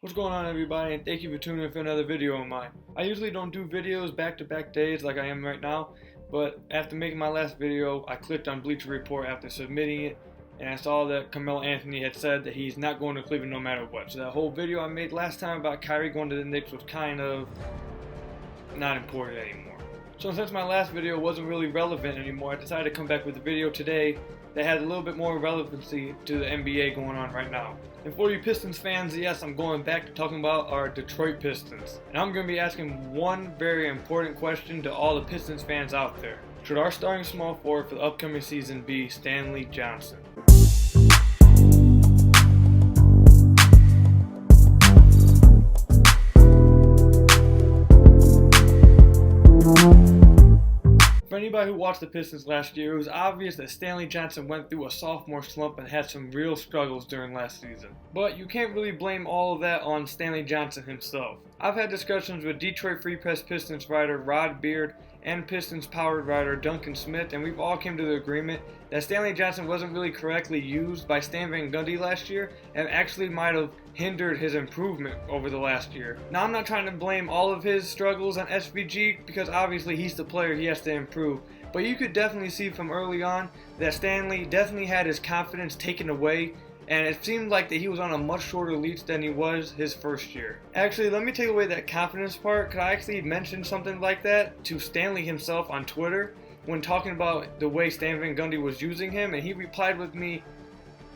What's going on, everybody, and thank you for tuning in for another video of mine. I usually don't do videos back-to-back days like I am right now, but after making my last video, I clicked on Bleacher Report after submitting it, and I saw that Carmelo Anthony had said that he's not going to Cleveland no matter what. So that whole video I made last time about Kyrie going to the Knicks was kind of not important anymore. So since my last video wasn't really relevant anymore, I decided to come back with a video today that had a little bit more relevancy to the NBA going on right now. And for you Pistons fans, yes, I'm going back to talking about our Detroit Pistons. And I'm going to be asking one very important question to all the Pistons fans out there. Should our starting small forward for the upcoming season be Stanley Johnson? For anybody who watched the Pistons last year, it was obvious that Stanley Johnson went through a sophomore slump and had some real struggles during last season. But you can't really blame all of that on Stanley Johnson himself. I've had discussions with Detroit Free Press Pistons writer Rod Beard and Pistons Powered writer Duncan Smith, and we've all come to the agreement that Stanley Johnson wasn't really correctly used by Stan Van Gundy last year and actually might have hindered his improvement over the last year. Now, I'm not trying to blame all of his struggles on SVG because obviously he's the player, he has to improve. But you could definitely see from early on that Stanley definitely had his confidence taken away, and it seemed like that he was on a much shorter leash than he was his first year. Actually, let me take away that confidence part. Could I actually mention something like that to Stanley himself on Twitter when talking about the way Stan Van Gundy was using him, and he replied with me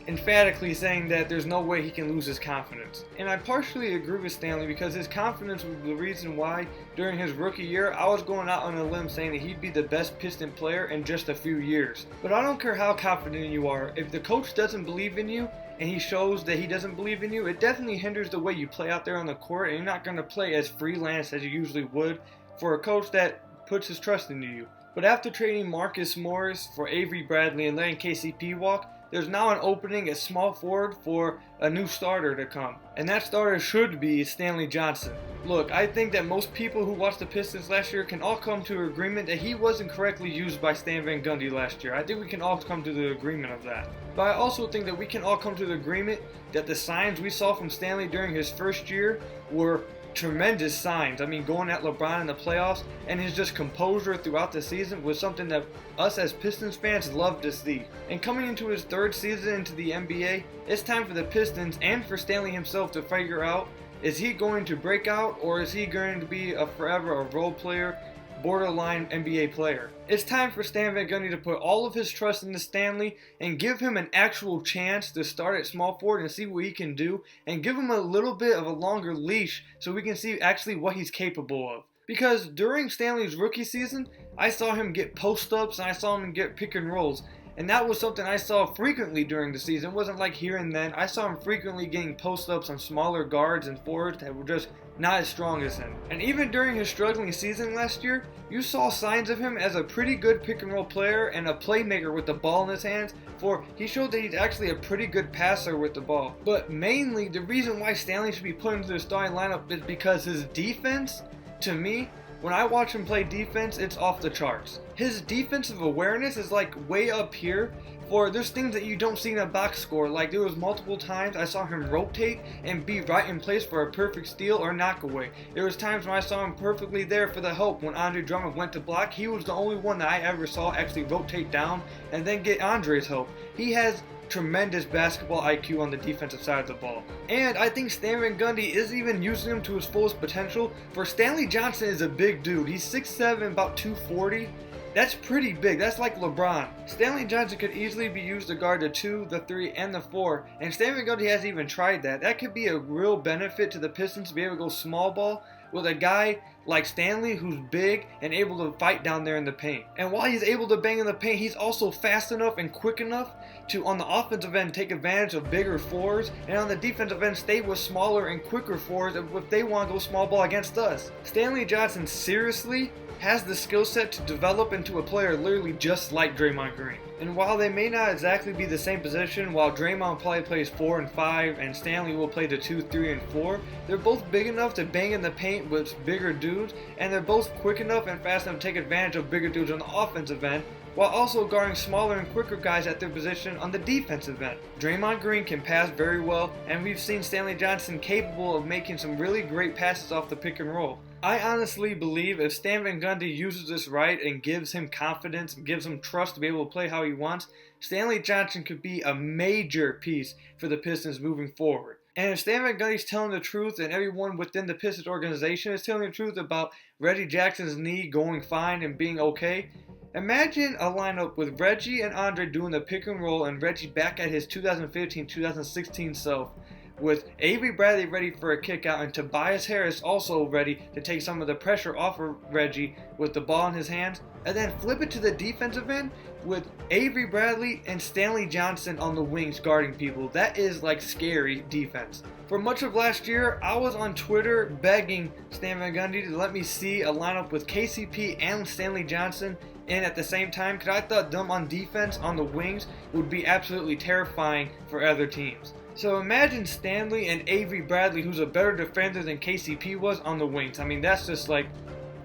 emphatically saying that there's no way he can lose his confidence. And I partially agree with Stanley because his confidence was the reason why during his rookie year I was going out on a limb saying that he'd be the best Piston player in just a few years. But I don't care how confident you are, if the coach doesn't believe in you and he shows that he doesn't believe in you, it definitely hinders the way you play out there on the court, and you're not going to play as freelance as you usually would for a coach that puts his trust into you. But after trading Marcus Morris for Avery Bradley and letting KCP walk, there's now an opening at small forward for a new starter to come. And that starter should be Stanley Johnson. Look, I think that most people who watched the Pistons last year can all come to an agreement that he wasn't correctly used by Stan Van Gundy last year. I think we can all come to the agreement of that. But I also think that we can all come to the agreement that the signs we saw from Stanley during his first year were tremendous signs. I mean, going at LeBron in the playoffs and his just composure throughout the season was something that us as Pistons fans love to see. And coming into his third season into the NBA, it's time for the Pistons and for Stanley himself to figure out, is he going to break out or is he going to be a role player, borderline NBA player? It's time for Stan Van Gundy to put all of his trust into Stanley and give him an actual chance to start at small forward and see what he can do, and give him a little bit of a longer leash so we can see actually what he's capable of. Because during Stanley's rookie season, I saw him get post-ups and I saw him get pick and rolls. And that was something I saw frequently during the season. It wasn't like here and then. I saw him frequently getting post-ups on smaller guards and forwards that were just not as strong as him. And even during his struggling season last year, you saw signs of him as a pretty good pick-and-roll player and a playmaker with the ball in his hands, for he showed that he's actually a pretty good passer with the ball. But mainly, the reason why Stanley should be put into the starting lineup is because his defense, to me, when I watch him play defense, it's off the charts. His defensive awareness is like way up here, for there's things that you don't see in a box score. Like there was multiple times I saw him rotate and be right in place for a perfect steal or knockaway. There was times when I saw him perfectly there for the help. When Andre Drummond went to block, he was the only one that I ever saw actually rotate down and then get Andre's help. He has tremendous basketball IQ on the defensive side of the ball. And I think Stan Van Gundy is even using him to his fullest potential. For Stanley Johnson is a big dude. He's 6'7", about 240. That's pretty big. That's like LeBron. Stanley Johnson could easily be used to guard the 2, the 3, and the 4. And Stan Van Gundy hasn't even tried that. That could be a real benefit to the Pistons to be able to go small ball with a guy like Stanley who's big and able to fight down there in the paint. And while he's able to bang in the paint, he's also fast enough and quick enough to, on the offensive end, take advantage of bigger fours, and on the defensive end, stay with smaller and quicker fours if they want to go small ball against us. Stanley Johnson seriously has the skill set to develop into a player literally just like Draymond Green. And while they may not exactly be the same position, while Draymond probably plays 4 and 5 and Stanley will play the 2, 3, and 4, they're both big enough to bang in the paint with bigger dudes, and they're both quick enough and fast enough to take advantage of bigger dudes on the offensive end, while also guarding smaller and quicker guys at their position on the defensive end. Draymond Green can pass very well, and we've seen Stanley Johnson capable of making some really great passes off the pick and roll. I honestly believe if Stan Van Gundy uses this right and gives him confidence and gives him trust to be able to play how he wants, Stanley Johnson could be a major piece for the Pistons moving forward. And if Stan Van Gundy's telling the truth and everyone within the Pistons organization is telling the truth about Reggie Jackson's knee going fine and being okay, imagine a lineup with Reggie and Andre doing the pick and roll and Reggie back at his 2015-2016 self, with Avery Bradley ready for a kick out and Tobias Harris also ready to take some of the pressure off of Reggie with the ball in his hands, and then flip it to the defensive end with Avery Bradley and Stanley Johnson on the wings guarding people. That is like scary defense. For much of last year, I was on Twitter begging Stan Van Gundy to let me see a lineup with KCP and Stanley Johnson in at the same time, because I thought them on defense on the wings would be absolutely terrifying for other teams. So imagine Stanley and Avery Bradley, who's a better defender than KCP was, on the wings. I mean, that's just like,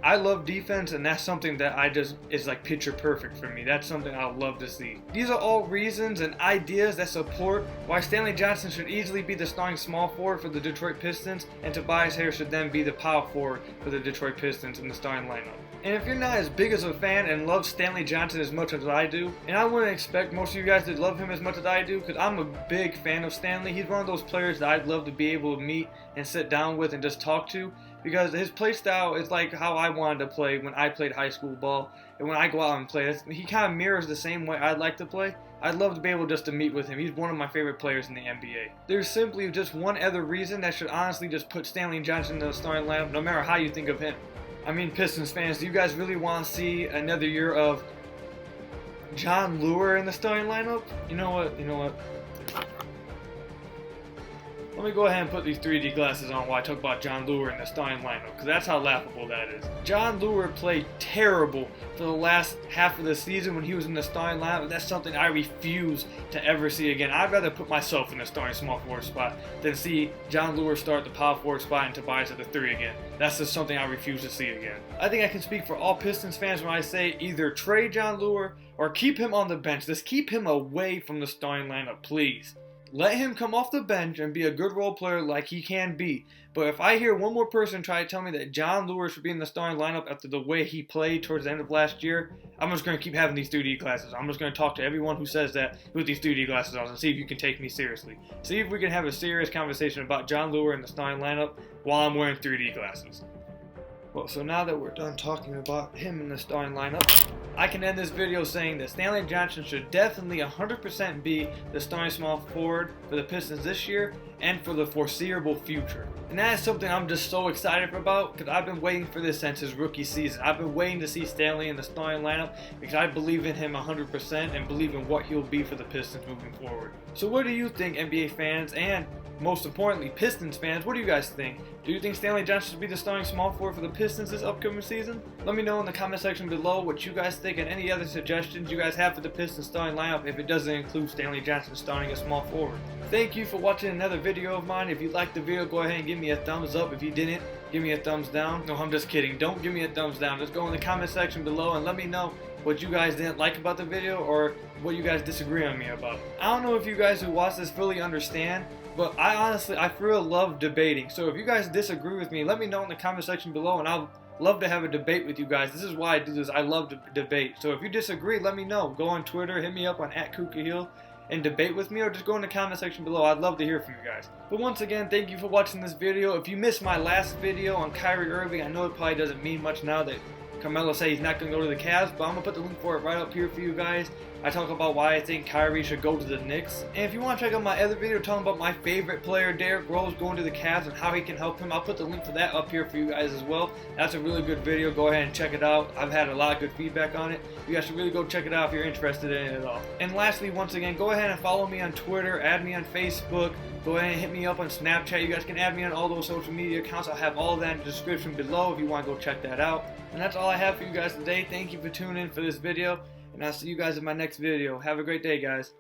I love defense, and that's something that is like picture perfect for me. That's something I would love to see. These are all reasons and ideas that support why Stanley Johnson should easily be the starting small forward for the Detroit Pistons, and Tobias Harris should then be the power forward for the Detroit Pistons in the starting lineup. And if you're not as big as a fan and love Stanley Johnson as much as I do, and I wouldn't expect most of you guys to love him as much as I do, because I'm a big fan of Stanley. He's one of those players that I'd love to be able to meet and sit down with and just talk to, because his play style is like how I wanted to play when I played high school ball, and when I go out and play, he kind of mirrors the same way I'd like to play. I'd love to be able just to meet with him. He's one of my favorite players in the NBA. There's simply just one other reason that should honestly just put Stanley Johnson in the starting lineup, no matter how you think of him. I mean, Pistons fans, do you guys really want to see another year of Jon Leuer in the starting lineup? You know what? Let me go ahead and put these 3D glasses on while I talk about Jon Leuer in the starting lineup, because that's how laughable that is. Jon Leuer played terrible for the last half of the season when he was in the starting lineup. That's something I refuse to ever see again. I'd rather put myself in the starting small forward spot than see Jon Leuer start the power forward spot and Tobias at the 3 again. That's just something I refuse to see again. I think I can speak for all Pistons fans when I say either trade Jon Leuer or keep him on the bench. Just keep him away from the starting lineup, please. Let him come off the bench and be a good role player like he can be. But if I hear one more person try to tell me that Jon Leuer should be in the starting lineup after the way he played towards the end of last year, I'm just going to keep having these 3D glasses. I'm just going to talk to everyone who says that with these 3D glasses on and see if you can take me seriously. See if we can have a serious conversation about Jon Leuer in the starting lineup while I'm wearing 3D glasses. Well, so now that we're done talking about him in the starting lineup, I can end this video saying that Stanley Johnson should definitely 100% be the starting small forward for the Pistons this year and for the foreseeable future. And that is something I'm just so excited about, because I've been waiting for this since his rookie season. I've been waiting to see Stanley in the starting lineup because I believe in him 100% and believe in what he'll be for the Pistons moving forward. So what do you think, NBA fans, and most importantly, Pistons fans? What do you guys think? Do you think Stanley Johnson should be the starting small forward for the Pistons this upcoming season? Let me know in the comment section below what you guys think and any other suggestions you guys have for the Pistons starting lineup if it doesn't include Stanley Johnson starting a small forward. Thank you for watching another video of mine. If you liked the video, go ahead and give me a thumbs up. If you didn't, give me a thumbs down. No, I'm just kidding. Don't give me a thumbs down. Just go in the comment section below and let me know what you guys didn't like about the video or what you guys disagree on me about. I don't know if you guys who watch this fully understand, but I for real love debating. So if you guys disagree with me, let me know in the comment section below, and I'll love to have a debate with you guys. This is why I do this. I love to debate. So if you disagree, let me know. Go on Twitter, hit me up on @KukaHill and debate with me, or just go in the comment section below. I'd love to hear from you guys. But once again, thank you for watching this video. If you missed my last video on Kyrie Irving, I know it probably doesn't mean much now that Carmelo said he's not going to go to the Cavs, but I'm going to put the link for it right up here for you guys. I talk about why I think Kyrie should go to the Knicks. And if you want to check out my other video talking about my favorite player, Derrick Rose, going to the Cavs and how he can help him, I'll put the link for that up here for you guys as well. That's a really good video. Go ahead and check it out. I've had a lot of good feedback on it. You guys should really go check it out if you're interested in it at all. And lastly, once again, go ahead and follow me on Twitter, add me on Facebook, go ahead and hit me up on Snapchat. You guys can add me on all those social media accounts. I'll have all of that in the description below if you want to go check that out. And that's all I have for you guys today. Thank you for tuning in for this video, and I'll see you guys in my next video. Have a great day, guys.